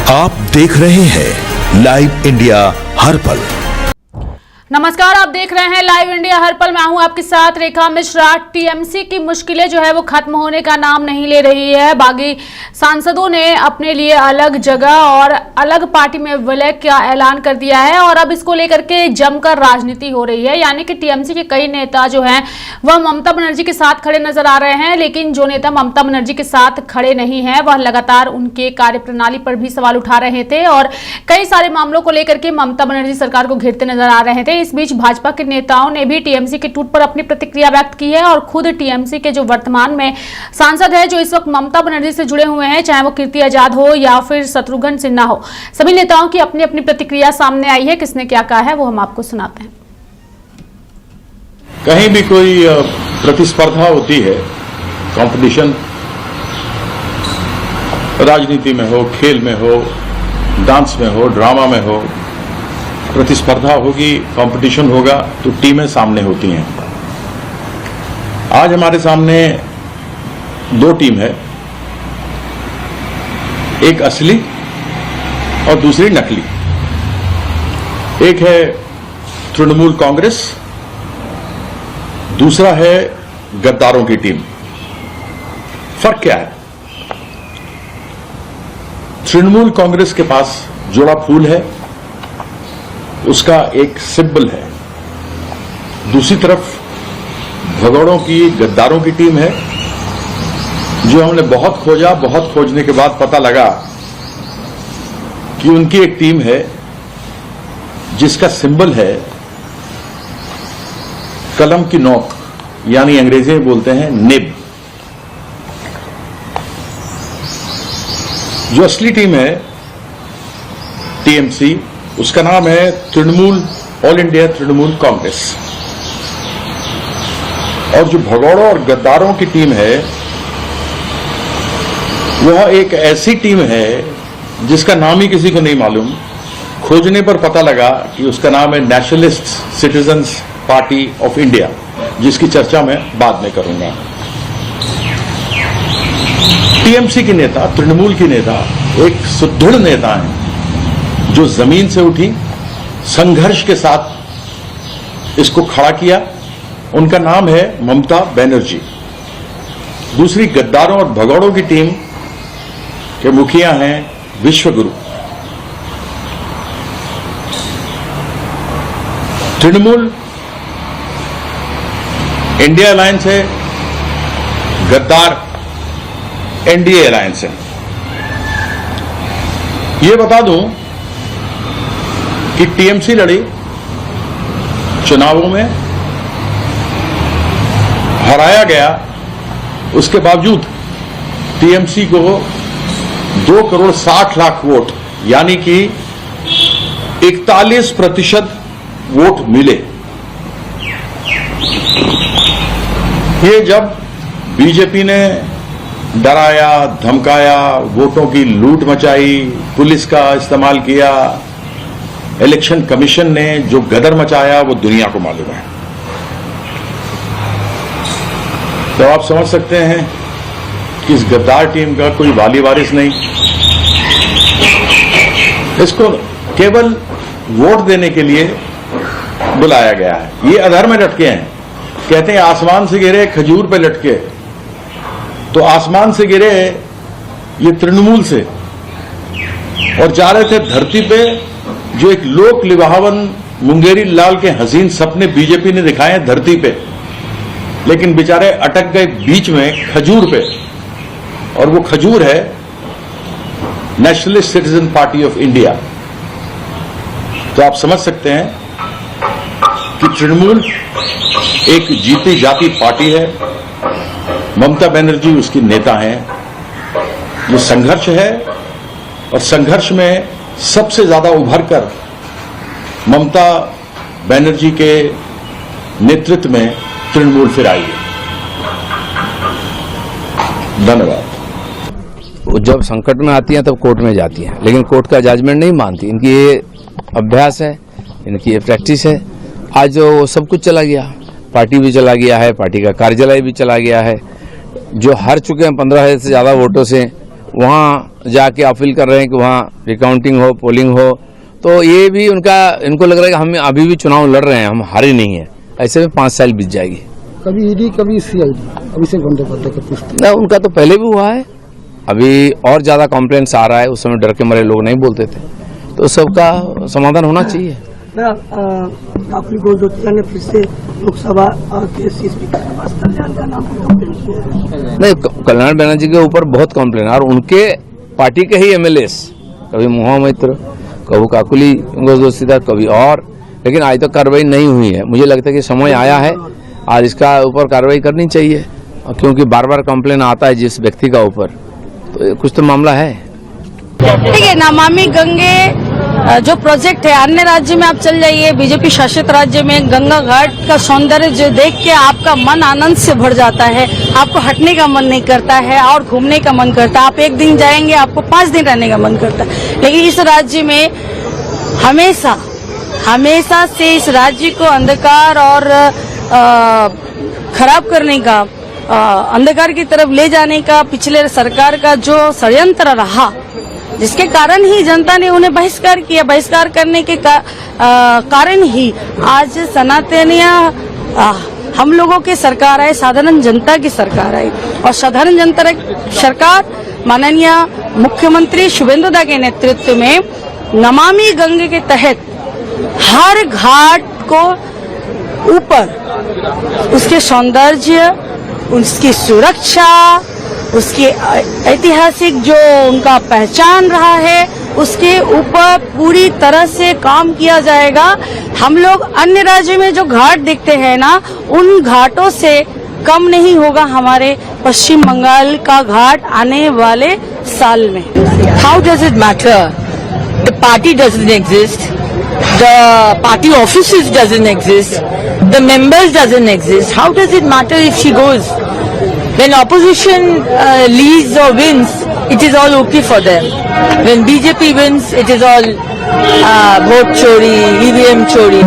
आप देख रहे हैं लाइव इंडिया हर पल। नमस्कार, आप देख रहे हैं लाइव इंडिया हर पल। मैं हूं आपके साथ रेखा मिश्रा। टीएमसी की मुश्किलें जो है वो खत्म होने का नाम नहीं ले रही है। बागी सांसदों ने अपने लिए अलग जगह और अलग पार्टी में विलय का ऐलान कर दिया है और अब इसको लेकर के जमकर राजनीति हो रही है। यानी कि टीएमसी के कई नेता जो हैं वह ममता बनर्जी के साथ खड़े नजर आ रहे हैं, लेकिन जो नेता ममता बनर्जी के साथ खड़े नहीं है वह लगातार उनके कार्यप्रणाली पर भी सवाल उठा रहे थे और कई सारे मामलों को लेकर के ममता बनर्जी सरकार को घेरते नजर आ रहे थे। इस बीच भाजपा के नेताओं ने भी टीएमसी के टूट पर अपनी प्रतिक्रिया व्यक्त की है और खुद टीएमसी के जो वर्तमान में सांसद है जो इस वक्त ममता बनर्जी से जुड़े हुए हैं, चाहे वो कीर्ति आजाद हो या फिर शत्रुघ्न सिन्हा हो, सभी नेताओं की अपनी अपनी प्रतिक्रिया सामने आई है। किसने क्या कहा है वो हम आपको सुनाते हैं। कहीं भी कोई प्रतिस्पर्धा होती है, कंपटीशन, राजनीति में हो, खेल में हो, डांस में हो, ड्रामा में हो, प्रतिस्पर्धा होगी, कंपटीशन होगा तो टीमें सामने होती हैं। आज हमारे सामने दो टीम है, एक असली और दूसरी नकली। एक है तृणमूल कांग्रेस, दूसरा है गद्दारों की टीम। फर्क क्या है? तृणमूल कांग्रेस के पास जोड़ा फूल है, उसका एक सिंबल है। दूसरी तरफ भगौड़ों की, गद्दारों की टीम है जो हमने बहुत खोजा, बहुत खोजने के बाद पता लगा कि उनकी एक टीम है जिसका सिंबल है कलम की नोक, यानी अंग्रेजी में बोलते हैं निब। जो असली टीम है टीएमसी, उसका नाम है तृणमूल, ऑल इंडिया तृणमूल कांग्रेस। और जो भगौड़ों और गद्दारों की टीम है वह एक ऐसी टीम है जिसका नाम ही किसी को नहीं मालूम। खोजने पर पता लगा कि उसका नाम है nationalist citizens party of India, जिसकी चर्चा मैं बाद में करूंगा। टीएमसी के नेता, तृणमूल की नेता एक सुदृढ़ नेता हैं जो जमीन से उठी, संघर्ष के साथ इसको खड़ा किया। उनका नाम है ममता बनर्जी। दूसरी गद्दारों और भगौड़ों की टीम के मुखिया हैं विश्वगुरु। तृणमूल इंडिया अलायंस है, गद्दार एनडीए अलायंस है। ये बता दूं कि टीएमसी लड़ी, चुनावों में हराया गया, उसके बावजूद टीएमसी को 2,60,00,000 वोट यानी कि 41% वोट मिले। ये जब बीजेपी ने डराया, धमकाया, वोटों की लूट मचाई, पुलिस का इस्तेमाल किया, इलेक्शन कमीशन ने जो गदर मचाया वो दुनिया को मालूम है। तो आप समझ सकते हैं कि इस गद्दार टीम का कोई वाली वारिस नहीं। इसको केवल वोट देने के लिए बुलाया गया है। ये अधर में लटके हैं। कहते हैं आसमान से गिरे खजूर पे लटके, तो आसमान से गिरे ये तृणमूल से और जा रहे थे धरती पे, जो एक लोक लिवाहवन मुंगेरी लाल के हसीन सपने बीजेपी ने दिखाए धरती पे, लेकिन बेचारे अटक गए बीच में खजूर पे, और वो खजूर है nationalist citizen party of India. तो आप समझ सकते हैं कि तृणमूल एक जीती जाती पार्टी है। ममता बनर्जी उसकी नेता हैं। ये संघर्ष है और संघर्ष में सबसे ज्यादा उभरकर ममता बनर्जी के नेतृत्व में तृणमूल फिर आई है। धन्यवाद। वो जब संकट में आती हैं तब कोर्ट में जाती हैं, लेकिन कोर्ट का जजमेंट नहीं मानती। इनकी ये अभ्यास है, इनकी ये प्रैक्टिस है। आज वो सब कुछ चला गया, पार्टी भी चला गया है, पार्टी का कार्यालय भी चला गया है। जो हार चुके हैं 15,000 से ज्यादा वोटों से, वहाँ जाके अपील कर रहे हैं कि वहाँ रिकाउंटिंग हो, पोलिंग हो, तो ये भी इनको लग रहा है कि हम अभी भी चुनाव लड़ रहे हैं, हम हारे नहीं है। ऐसे में 5 साल बीत जाएगी। कभी ईडी कभी सीआईडी, अभिषेक बंदोपाध्याय का पूछते ना, उनका तो पहले भी हुआ है, अभी और ज्यादा कॉम्प्लेंट्स आ रहा है। उस समय डर के मारे लोग नहीं बोलते थे, तो सबका समाधान होना चाहिए। काफी गोलदोतिया ने फिर से लोकसभा के स्पीकर के पास कल्याण का नाम कंप्लेंट किया। नहीं, कल्याण बनर्जी के ऊपर बहुत कॉम्प्लेन, और उनके पार्टी के ही एमएलएस, कभी मुहा मैत्र, कभी काकुली गोलदोतिया, कभी और, लेकिन आज तक कार्रवाई नहीं हुई है। मुझे लगता है कि समय आया है, आज इसका ऊपर कार्रवाई करनी चाहिए, क्योंकि बार बार कॉम्प्लेन आता है जिस व्यक्ति का ऊपर, तो कुछ तो मामला है। ठीक है, नमामि गंगे जो प्रोजेक्ट है, अन्य राज्य में आप चल जाइए, बीजेपी शासित राज्य में गंगा घाट का सौंदर्य जो देख के आपका मन आनंद से भर जाता है, आपको हटने का मन नहीं करता है और घूमने का मन करता है। आप एक दिन जाएंगे, आपको 5 दिन रहने का मन करता है। लेकिन इस राज्य में हमेशा से इस राज्य को अंधकार और खराब करने का, अंधकार की तरफ ले जाने का पिछले सरकार का जो षड्यंत्र रहा, जिसके कारण ही जनता ने उन्हें बहिष्कार किया। बहिष्कार करने के कारण ही आज सनातनिया हम लोगों की सरकार आई, साधारण जनता की सरकार आई, और साधारण जनता की सरकार माननीय मुख्यमंत्री शुभेंदु दा के नेतृत्व में नमामि गंगे के तहत हर घाट को ऊपर उसके सौंदर्य, उसकी सुरक्षा, उसके ऐतिहासिक जो उनका पहचान रहा है, उसके ऊपर पूरी तरह से काम किया जाएगा। हम लोग अन्य राज्यों में जो घाट देखते हैं ना, उन घाटों से कम नहीं होगा हमारे पश्चिम बंगाल का घाट आने वाले साल में। How does it matter? The party doesn't exist. The party offices doesn't exist. The members doesn't exist. How does it matter if she goes? When opposition leads or wins, it is all okay for them. When BJP wins, it is all vote chori, EVM chori.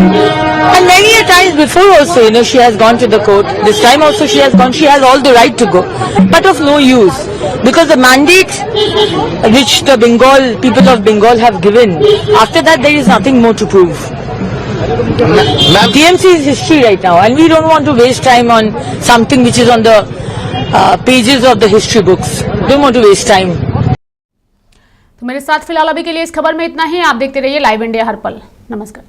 And many a times before also, she has gone to the court. This time also she has gone. She has all the right to go, but of no use, because the mandate which the people of Bengal have given, after that there is nothing more to prove. TMC is history right now, and we don't want to waste time on something which is on the pages of the history books. Don't want to waste time. तो मेरे साथ फिलहाल अभी के लिए इस खबर में इतना ही। आप देखते रहिए लाइव इंडिया हर पल। नमस्कार।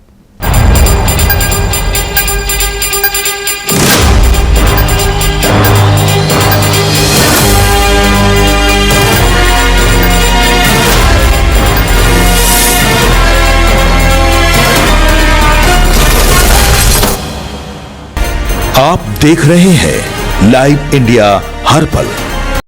आप देख रहे हैं लाइव इंडिया हर पल।